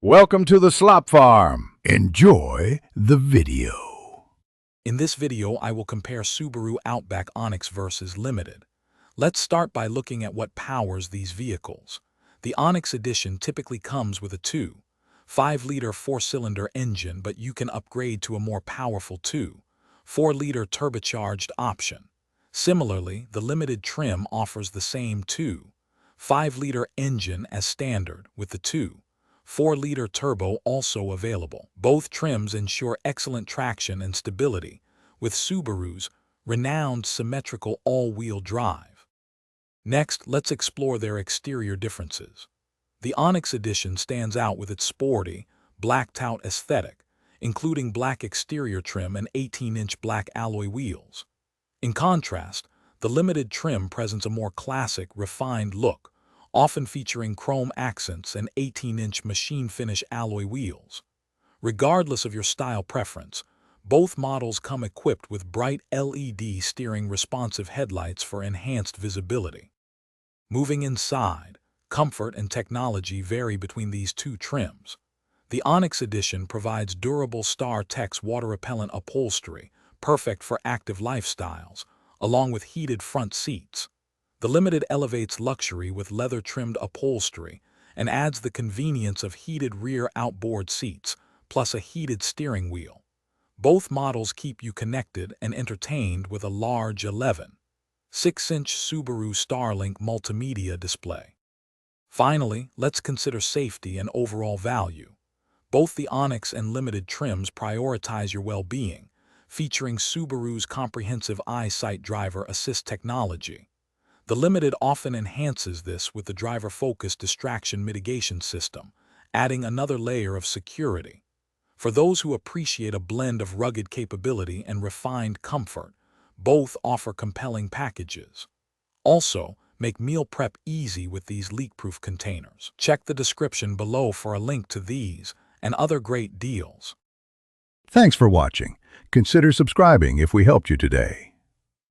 Welcome to the Slop Farm. Enjoy the video. In this video, I will compare Subaru Outback Onyx versus Limited. Let's start by looking at what powers these vehicles. The Onyx Edition typically comes with a 2.5-liter four-cylinder engine, but you can upgrade to a more powerful 2.4-liter turbocharged option. Similarly, the Limited trim offers the same 2.5-liter engine as standard, with the 2.4-liter turbo also available. Both trims ensure excellent traction and stability, with Subaru's renowned symmetrical all-wheel drive. Next, let's explore their exterior differences. The Onyx Edition stands out with its sporty, blacked-out aesthetic, including black exterior trim and 18-inch black alloy wheels. In contrast, the Limited trim presents a more classic, refined look, often featuring chrome accents and 18-inch machine-finish alloy wheels. Regardless of your style preference, both models come equipped with bright LED steering responsive headlights for enhanced visibility. Moving inside, comfort and technology vary between these two trims. The Onyx Edition provides durable Star-Tex water-repellent upholstery, perfect for active lifestyles, along with heated front seats. The Limited elevates luxury with leather-trimmed upholstery and adds the convenience of heated rear outboard seats, plus a heated steering wheel. Both models keep you connected and entertained with a large 11.6-inch Subaru Starlink multimedia display. Finally, let's consider safety and overall value. Both the Onyx and Limited trims prioritize your well-being, featuring Subaru's comprehensive EyeSight driver assist technology. The Limited often enhances this with the driver-focused distraction mitigation system, adding another layer of security. For those who appreciate a blend of rugged capability and refined comfort, both offer compelling packages. Also, make meal prep easy with these leak-proof containers. Check the description below for a link to these and other great deals. Thanks for watching. Consider subscribing if we helped you today.